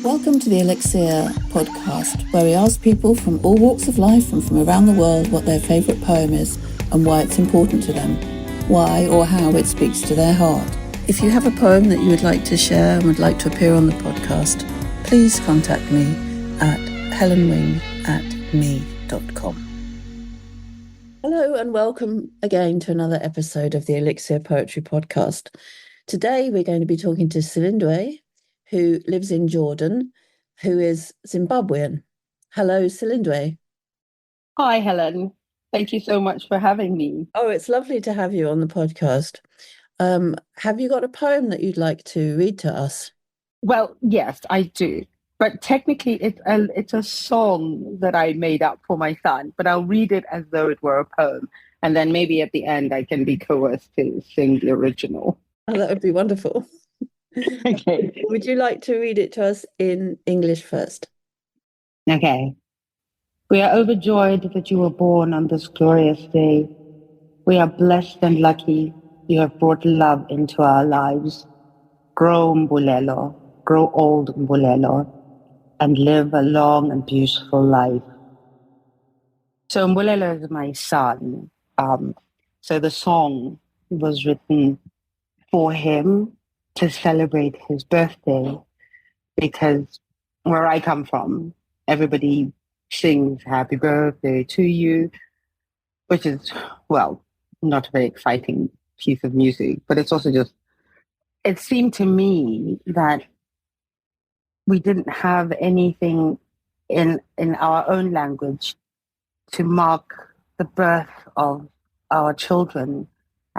Welcome to the Elixir podcast, where we ask people from all walks of life and from around the world what their favourite poem is and why it's important to them, why or how it speaks to their heart. If you have a poem that you would like to share and would like to appear on the podcast, please contact me at helenwing@me.com. Hello and welcome again to another episode of the Elixir Poetry Podcast. Today we're going to be talking to Silindiwe, who lives in Jordan, who is Zimbabwean. Hello, Silindiwe. Hi, Helen. Thank you so much for having me. Oh, it's lovely to have you on the podcast. Have you got a poem that you'd like to read to us? Well, yes, I do. But technically, it's a song that I made up for my son, but I'll read it as though it were a poem. And then maybe at the end, I can be coerced to sing the original. Oh, that would be wonderful. Okay. Would you like to read it to us in English first? Okay. We are overjoyed that you were born on this glorious day. We are blessed and lucky you have brought love into our lives. Grow, Mbulelo, grow old, Mbulelo, and live a long and beautiful life. So Mbulelo is my son. So the song was written for him to celebrate his birthday, because where I come from, everybody sings happy birthday to you, which is, well, not a very exciting piece of music, but it's also just, it seemed to me that we didn't have anything in our own language to mark the birth of our children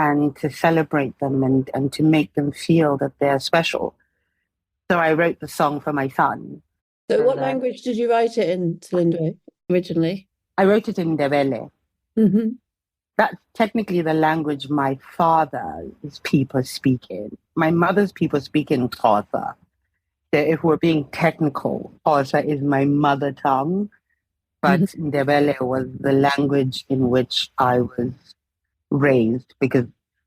and to celebrate them and to make them feel that they're special. So I wrote the song for my son. So what language did you write it in, Silindiwe, originally? I wrote it in Ndebele. Mm-hmm. That's technically the language my father's people speak in. My mother's people speak in Xhosa. So if we're being technical, Xhosa is my mother tongue, but Ndebele was the language in which I was raised, because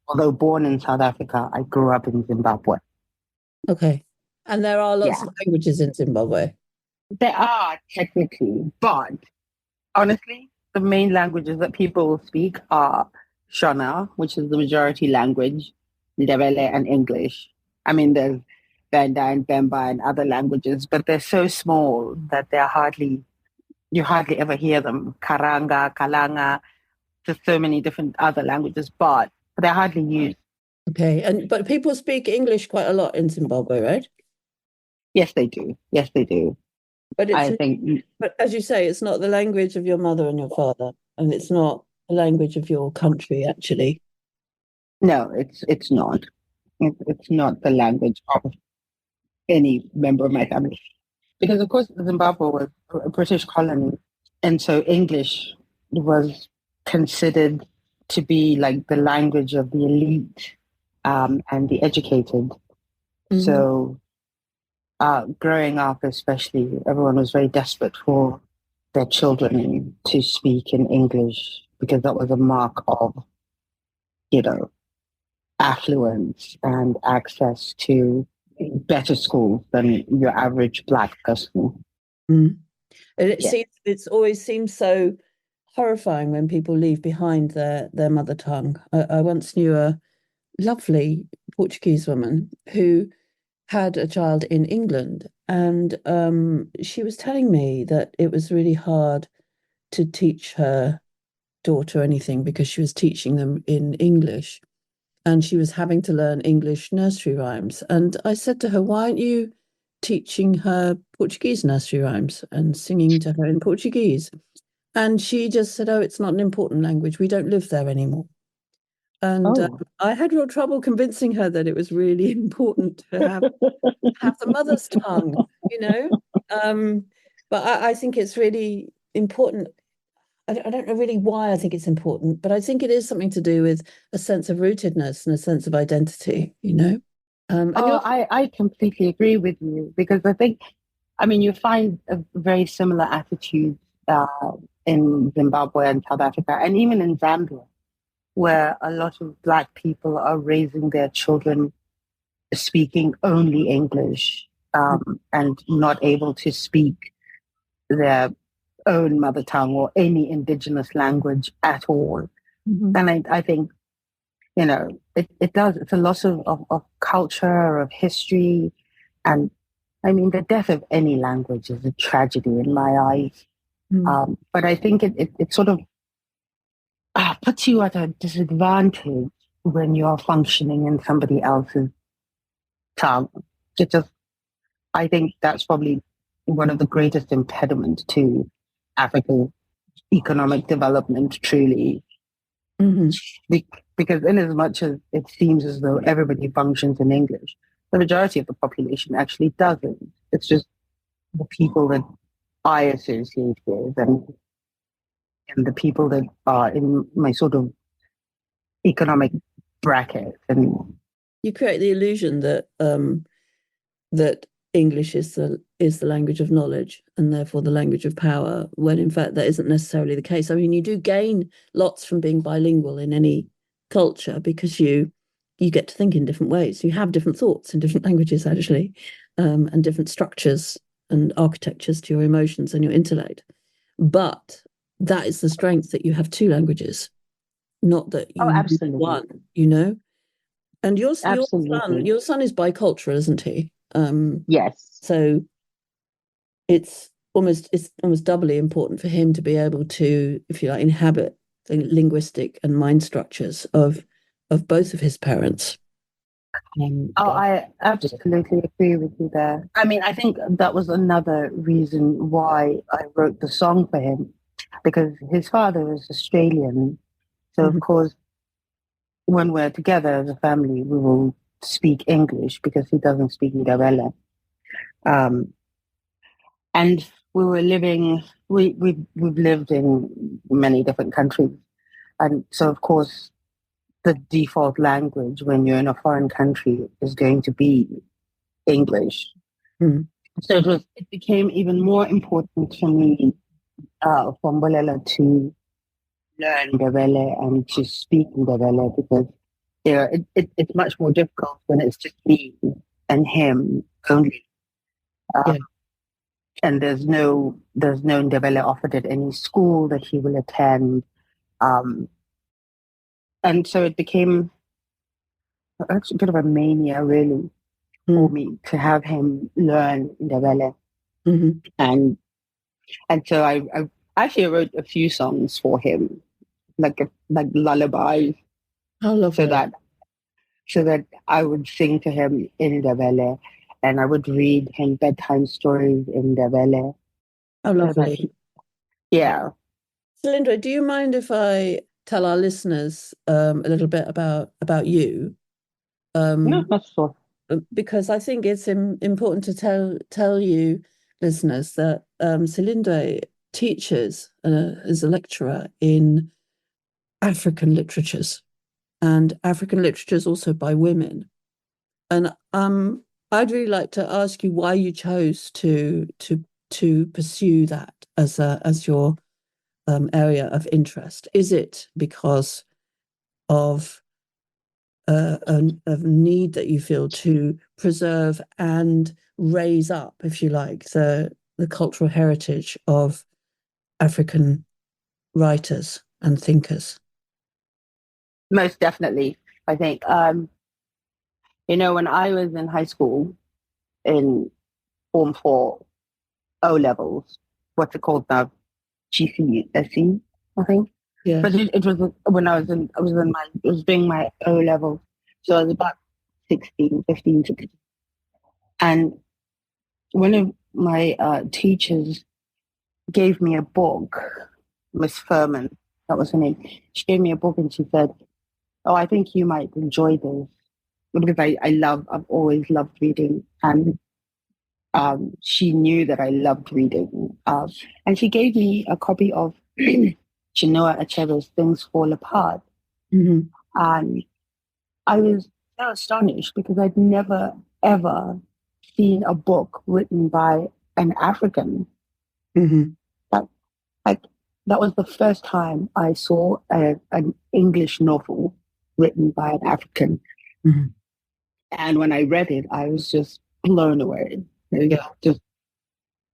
although born in South Africa, I grew up in Zimbabwe. Okay. And there are lots of languages in Zimbabwe. There are technically, but honestly, the main languages that people speak are Shona, which is the majority language, Ndebele, and English. I mean, there's Benda and Bemba and other languages, but they're so small that you hardly ever hear them. Karanga, Kalanga, just so many different other languages, but they're hardly used. Okay, but people speak English quite a lot in Zimbabwe, right? Yes, they do. Yes, they do. But but as you say, it's not the language of your mother and your father, and it's not the language of your country, actually. No, it's not. It's not the language of any member of my family, because of course Zimbabwe was a British colony, and so English was considered to be like the language of the elite and the educated. Mm-hmm. So growing up, especially, everyone was very desperate for their children to speak in English, because that was a mark of, affluence and access to better schools than your average Black person. Mm. And it's always seems so horrifying when people leave behind their mother tongue. I once knew a lovely Portuguese woman who had a child in England, and she was telling me that it was really hard to teach her daughter anything because she was teaching them in English, and she was having to learn English nursery rhymes. And I said to her, why aren't you teaching her Portuguese nursery rhymes and singing to her in Portuguese? And she just said, oh, it's not an important language. We don't live there anymore. And I had real trouble convincing her that it was really important to have the mother's tongue, But I think it's really important. I don't know really why I think it's important, but I think it is something to do with a sense of rootedness and a sense of identity, I completely agree with you, because you find a very similar attitude in Zimbabwe and South Africa, and even in Zambia, where a lot of Black people are raising their children speaking only English. and not able to speak their own mother tongue or any indigenous language at all. Mm-hmm. And I think, it does, it's a loss of culture, of history. And I mean, the death of any language is a tragedy in my eyes. But I think it sort of puts you at a disadvantage when you're functioning in somebody else's tongue. I think that's probably one of the greatest impediments to Africa's economic development, truly. Mm-hmm. Because in as much as it seems as though everybody functions in English, the majority of the population actually doesn't. It's just the people that I associate with and the people that are in my sort of economic bracket. And you create the illusion that that English is the language of knowledge and therefore the language of power, when in fact that isn't necessarily the case. I mean, you do gain lots from being bilingual in any culture because you get to think in different ways. You have different thoughts in different languages, actually, and different structures and architectures to your emotions and your intellect. But that is the strength, that you have two languages, not that you have one, And your son is bicultural, isn't he? Yes. So it's almost doubly important for him to be able to, if you like, inhabit the linguistic and mind structures of both of his parents. I absolutely agree with you there. I mean, I think that was another reason why I wrote the song for him, because his father is Australian. So, of course, when we're together as a family, we will speak English because he doesn't speak Ndebele. And we were living, we've lived in many different countries. And so, of course, the default language when you're in a foreign country is going to be English. So it became even more important for me, for Mbulelo to learn Ndebele and to speak Ndebele, because it's much more difficult when it's just me and him only. And there's no Ndebele offered at any school that he will attend. And so it became a bit of a mania, really, for me to have him learn Ndebele. And so I actually wrote a few songs for him, like lullabies, so that I would sing to him in Ndebele, and I would read him bedtime stories in Ndebele. Oh, lovely. Yeah. Silindiwe, do you mind if I tell our listeners a little bit about you? No, that's sure. Because I think it's important to tell you listeners that Silindiwe teaches as a lecturer in African literatures, and African literatures also by women. And I'd really like to ask you why you chose to pursue that as your area of interest. Is it because of a need that you feel to preserve and raise up, if you like, the cultural heritage of African writers and thinkers? Most definitely. I think, when I was in high school in Form 4 O levels, what's it called now? GCSE, I think. Yeah. But it was when I was doing my O level. So I was about 16, 15, 16. And one of my teachers gave me a book, Miss Furman, that was her name. She gave me a book and she said, "Oh, I think you might enjoy this." Because I've always loved reading. And she knew that I loved reading. And she gave me a copy of Chinua Achebe's Things Fall Apart. And I was so astonished because I'd never, ever seen a book written by an African. That was the first time I saw an English novel written by an African. And when I read it, I was just blown away. Yeah. Just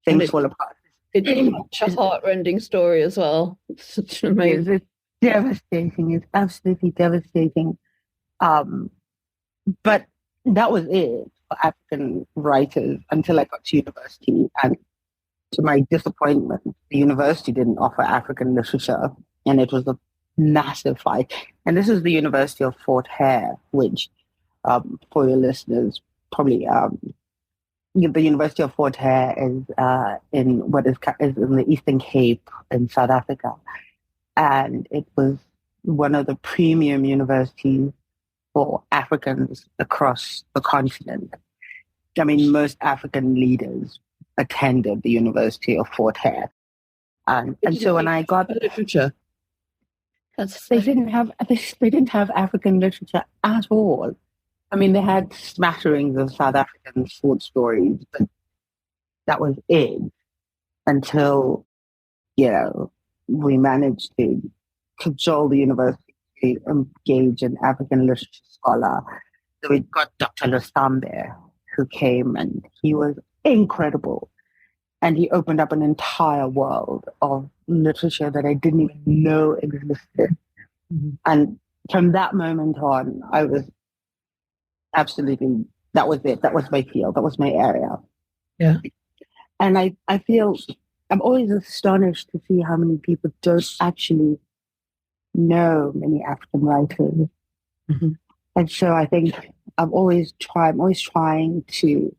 And things fall apart. it's such a heartrending story as well. It's such an amazing. It's devastating. It's absolutely devastating. But that was it for African writers until I got to university. And to my disappointment, the university didn't offer African literature, and it was a massive fight. And this is the University of Fort Hare, which, for your listeners, probably the University of Fort Hare is in what is in the Eastern Cape in South Africa, and it was one of the premium universities for Africans across the continent. I mean, most African leaders attended the University of Fort Hare. And so when I got literature, they didn't have African literature at all. I mean, they had smatterings of South African short stories, but that was it until, we managed to cajole the university to engage an African literature scholar. So we got Dr. Lusambe, who came, and he was incredible. And he opened up an entire world of literature that I didn't even know existed. Mm-hmm. And from that moment on, I was absolutely, that was it. That was my field. That was my area. Yeah. And I feel, I'm always astonished to see how many people don't actually know many African writers. Mm-hmm. And so I think I'm always trying to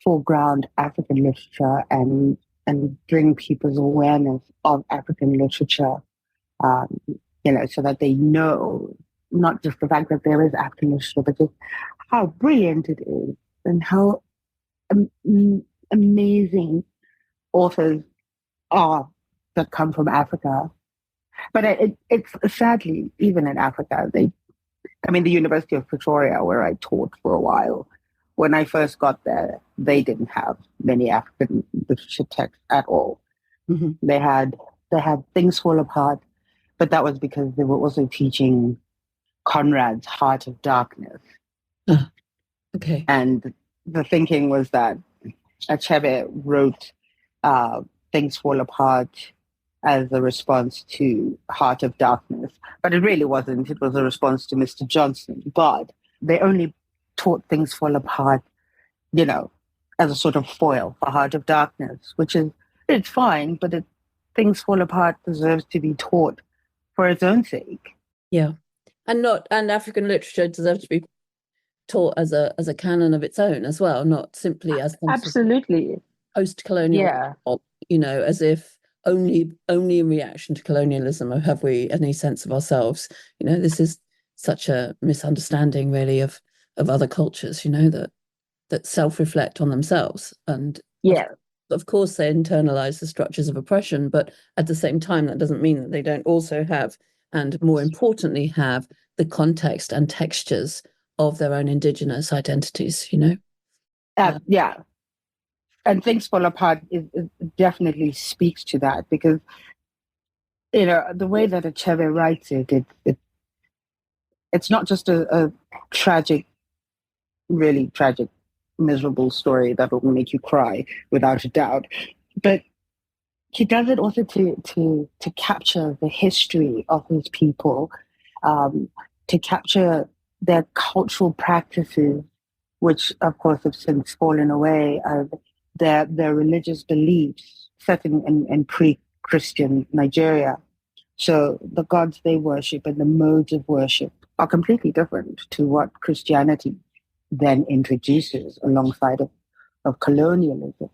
foreground African literature and bring people's awareness of African literature, so that they know not just the fact that there is African literature, but just how brilliant it is and how amazing authors are that come from Africa. But it's sadly, even in Africa, the University of Pretoria, where I taught for a while, when I first got there, they didn't have many African literature texts at all. Mm-hmm. They had Things Fall Apart, but that was because they were also teaching Conrad's Heart of Darkness. Okay. And the thinking was that Achebe wrote Things Fall Apart as a response to Heart of Darkness, but it really wasn't. It was a response to Mr. Johnson. But they only taught Things Fall Apart, as a sort of foil for Heart of Darkness, which is, it's fine, but Things Fall Apart deserves to be taught for its own sake. Yeah. And African literature deserves to be taught as a canon of its own as well, not simply as absolutely post-colonial, as if only in reaction to colonialism have we any sense of ourselves. This is such a misunderstanding, really, of other cultures, that self-reflect on themselves. And of course, they internalize the structures of oppression, but at the same time, that doesn't mean that they don't also have, and more importantly, have the context and textures of their own indigenous identities, And Things Fall Apart it definitely speaks to that, because, the way that Achebe writes it's not just a tragic, really tragic, miserable story that will make you cry without a doubt, but he does it also to capture the history of his people, to capture their cultural practices, which of course have since fallen away, their religious beliefs set in pre-Christian Nigeria. So the gods they worship and the modes of worship are completely different to what Christianity then introduces alongside of colonialism.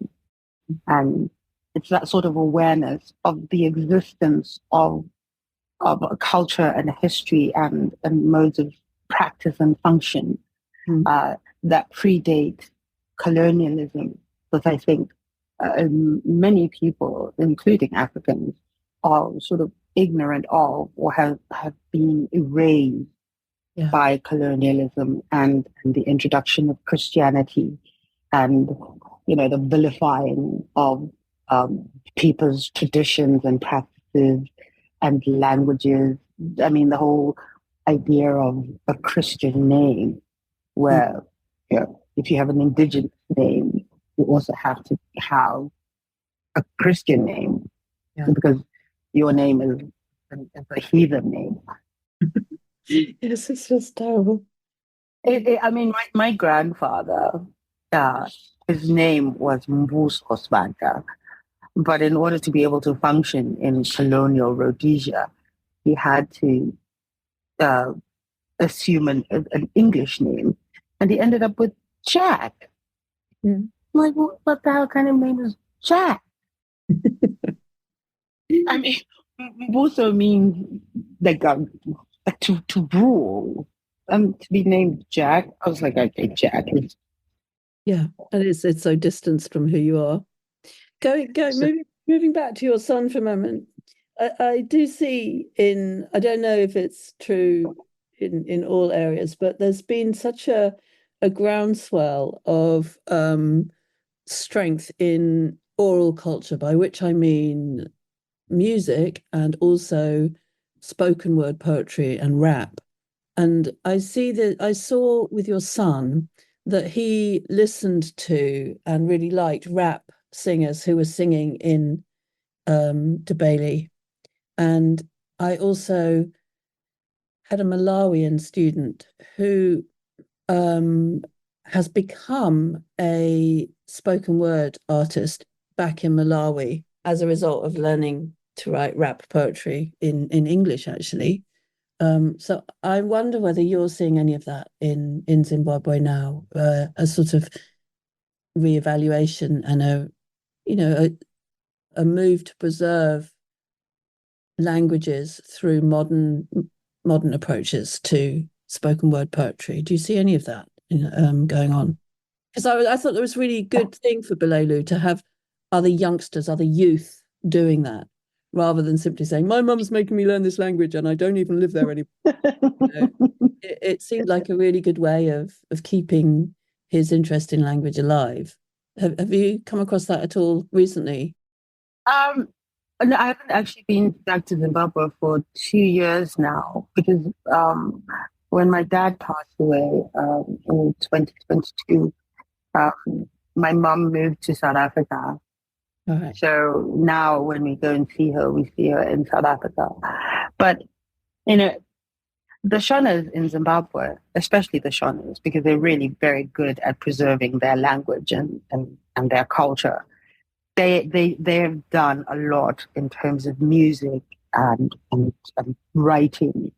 And it's that sort of awareness of the existence of a culture and a history and modes of practice and function that predate colonialism, that I think many people, including Africans, are sort of ignorant of or have been erased by colonialism and the introduction of Christianity and, the vilifying of people's traditions and practices and languages. I mean, the whole idea of a Christian name, where if you have an indigenous name, you also have to have a Christian name, Yeah. because your name is a heathen name. Yes, it's just terrible. I mean, my grandfather, his name was Mbuso Sibanda, but in order to be able to function in colonial Rhodesia, he had to uh, assume an English name, and he ended up with Jack. Mm. Like, what the hell kind of name is Jack? I mean, Mbuso means like, to rule. To be named Jack, I was like, okay, Jack. Yeah, and it's so distanced from who you are. So, Moving back to your son for a moment. I do see I don't know if it's true in all areas, but there's been such a groundswell of strength in oral culture, by which I mean music and also spoken word poetry and rap. And I saw with your son that he listened to and really liked rap singers who were singing in Ndebele. And I also had a Malawian student who um, has become a spoken word artist back in Malawi as a result of learning to write rap poetry in English, actually. So I wonder whether you're seeing any of that in Zimbabwe now, a sort of reevaluation and a move to preserve languages through modern approaches to spoken word poetry. Do you see any of that going on? Because I thought there was a really good thing for Mbulelo to have other youngsters, other youth doing that, rather than simply saying, my mum's making me learn this language and I don't even live there anymore. It seemed like a really good way of keeping his interest in language alive. Have you come across that at all recently? um, no, I haven't actually been back to Zimbabwe for 2 years now, because when my dad passed away in 2022, my mum moved to South Africa. All right. So now when we go and see her, we see her in South Africa. But, you know, the Shonas in Zimbabwe, especially the Shonas, because they're really very good at preserving their language and their culture. They've done a lot in terms of music and writing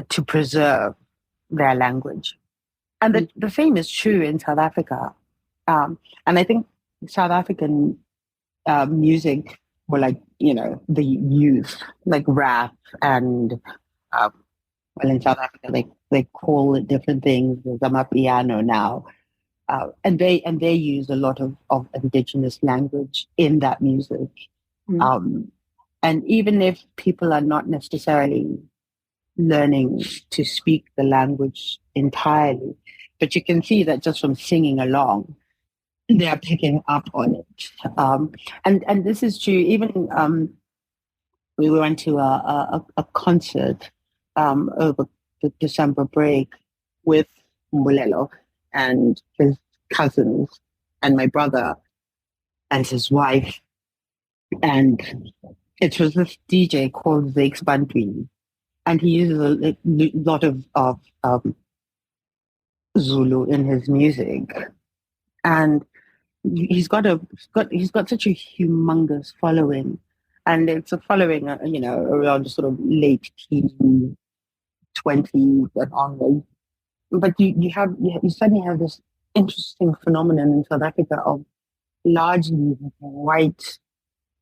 to preserve their language. And the same is true in South Africa. And I think South African music, or like, the youth, like rap and well, in South Africa they call it different things. There's Amapiano now. And they use a lot of indigenous language in that music. Mm. And even if people are not necessarily learning to speak the language entirely, but you can see that just from singing along, they are picking up on it. And this is true. Even we went to a concert over the December break with Mbulelo and his cousins and my brother and his wife. And it was this DJ called Zakes Bantwini. And he uses a lot of Zulu in his music. And he's got such a humongous following. And it's a following, around sort of late teen, 20s and onwards. But you suddenly have this interesting phenomenon in South Africa of largely white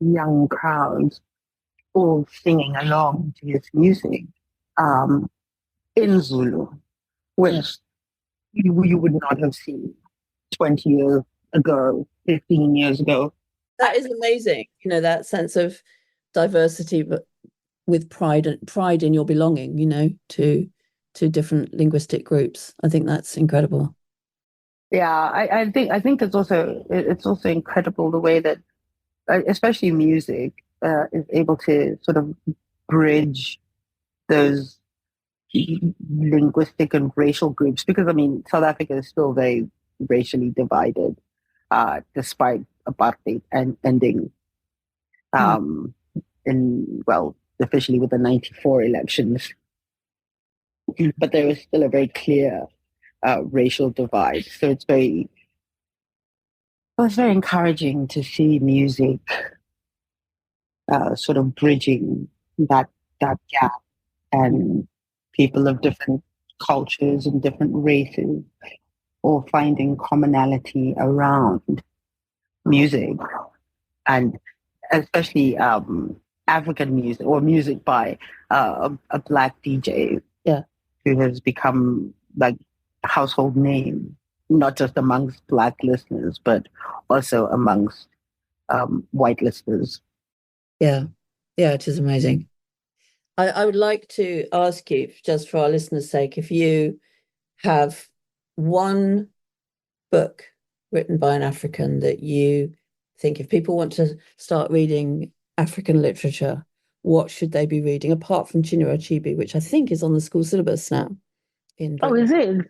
young crowds all singing along to his music in Zulu, which you would not have seen 20 years ago, 15 years ago. That is amazing. That sense of diversity, but with pride in your belonging, to different linguistic groups. I think that's incredible. Yeah, I think it's also incredible the way that, especially music, is able to sort of bridge those linguistic and racial groups, because I mean South Africa is still very racially divided. despite apartheid and ending Hmm. um, officially with the 94 elections. But there was still a very clear racial divide. So it was very encouraging to see music sort of bridging that gap, and people of different cultures and different races all finding commonality around music, and especially African music or music by a black DJ, Yeah. who has become like a household name, not just amongst black listeners, but also amongst white listeners. Yeah. Yeah, it is amazing. I would like to ask you, just for our listeners' sake, if you have one book written by an African that you think if people want to start reading African literature, what should they be reading, apart from Chinua Achebe, which I think is on the school syllabus now in Oh, Britain?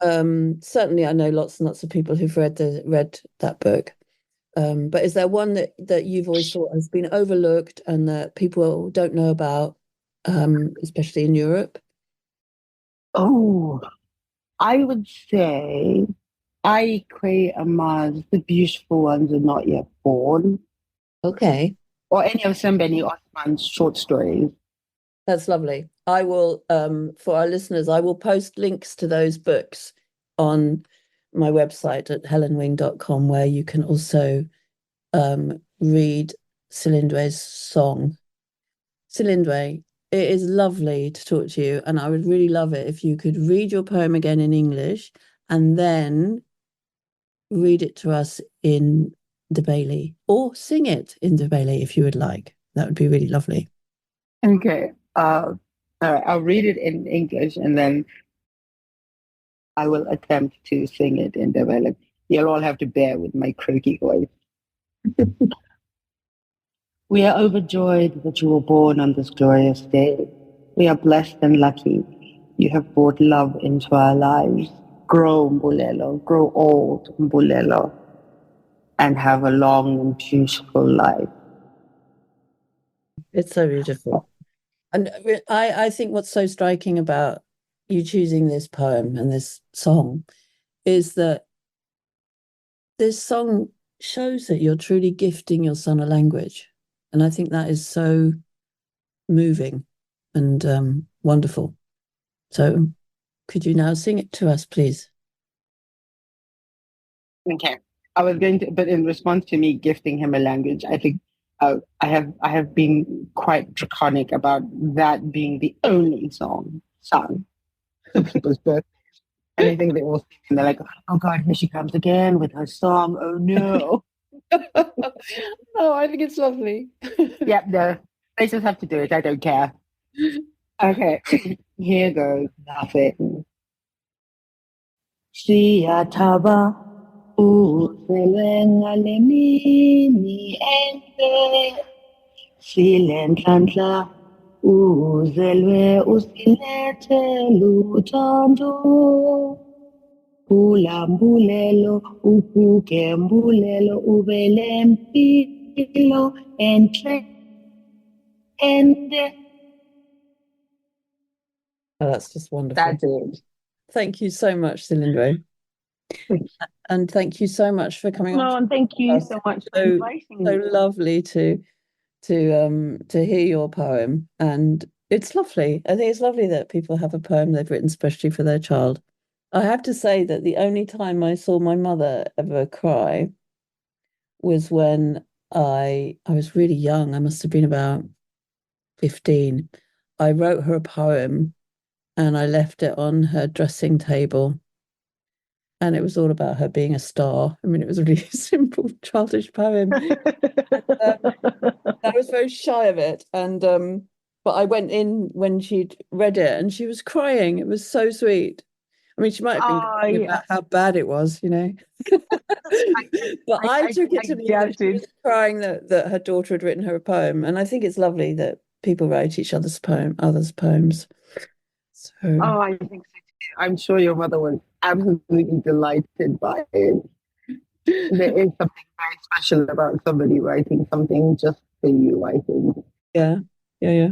is it? Certainly I know lots and lots of people who've read that book. But is there one that you've always thought has been overlooked and that people don't know about, especially in Europe? Oh, I would say Kwei, Armah's The Beautiful Ones Are Not Yet Born, Okay, or any of Sembeni Osman's short stories. that's lovely. I will, for our listeners, I will post links to those books on my website at helenwing.com, where you can also read Silindiwe's song. Silindiwe, it is lovely to talk to you, and I would really love it if you could read your poem again in English and then read it to us in Ndebele, or sing it in Ndebele if you would like. That would be really lovely. Okay. All right. I'll read it in English and then I will attempt to sing it in Ndebele. You'll all have to bear with my croaky voice. We are overjoyed that you were born on this glorious day. We are blessed and lucky. You have brought love into our lives. Grow, Mbulelo. Grow old, Mbulelo. And have a long and beautiful life. It's so beautiful. And I think what's so striking about you choosing this poem and this song is that this song shows that you're truly gifting your son a language. And I think that is so moving and wonderful. So could you now sing it to us, please? Okay. I was going to, but in response to me gifting him a language, I think I have been quite draconic about that being the only song sung for people's birthdays. And I think they all sing and they're like, oh God, here she comes again with her song. Oh no. Oh, I think it's lovely. Yep, no. They just have to do it. I don't care. Okay. Here goes nothing. Siyathaba uzelwe ngale mini enhle, silenhlanhla uzelwe usilethele uthando. Phula Mbulelo, uphuke Mbulelo, ube lempilo enhle ende. Oh, that's just wonderful. That's it. Thank you so much, Silindiwe. And thank you so much for coming on No, and thank you us. so much for So inviting so me. lovely to hear your poem. And it's lovely. I think it's lovely that people have a poem they've written especially for their child. I have to say that the only time I saw my mother ever cry was when I was really young. I must have been about 15. I wrote her a poem and I left it on her dressing table. And it was all about her being a star. I mean, it was a really simple, childish poem. I was very shy of it. And but I went in when she'd read it and she was crying. It was so sweet. I mean, she might have been Oh, crying yeah. about how bad it was, you know. But I took it I to mean that get she was it. crying that her daughter had written her a poem. And I think it's lovely that people write each others' poems. So Oh, I think so too. I'm sure your mother was absolutely delighted by it. There is something very special about somebody writing something just for you, I think. Yeah, yeah, yeah.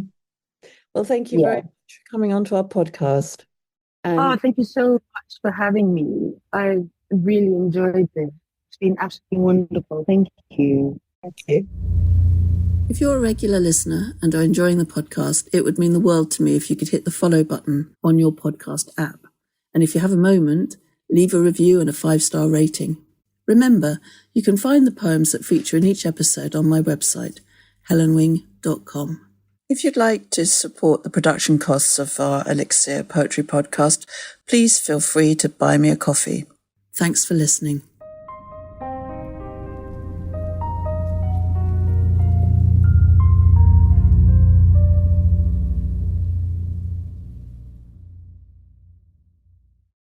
Well, thank you very Yeah. much for coming on to our podcast. Oh, And thank you so much for having me. I really enjoyed this. It's been absolutely wonderful. Thank you. thank you. If you're a regular listener and are enjoying the podcast, it would mean the world to me if you could hit the follow button on your podcast app. And if you have a moment, leave a review and a 5-star rating. Remember, you can find the poems that feature in each episode on my website, helenwing.com. If you'd like to support the production costs of our Elixir Poetry podcast, please feel free to buy me a coffee. Thanks for listening.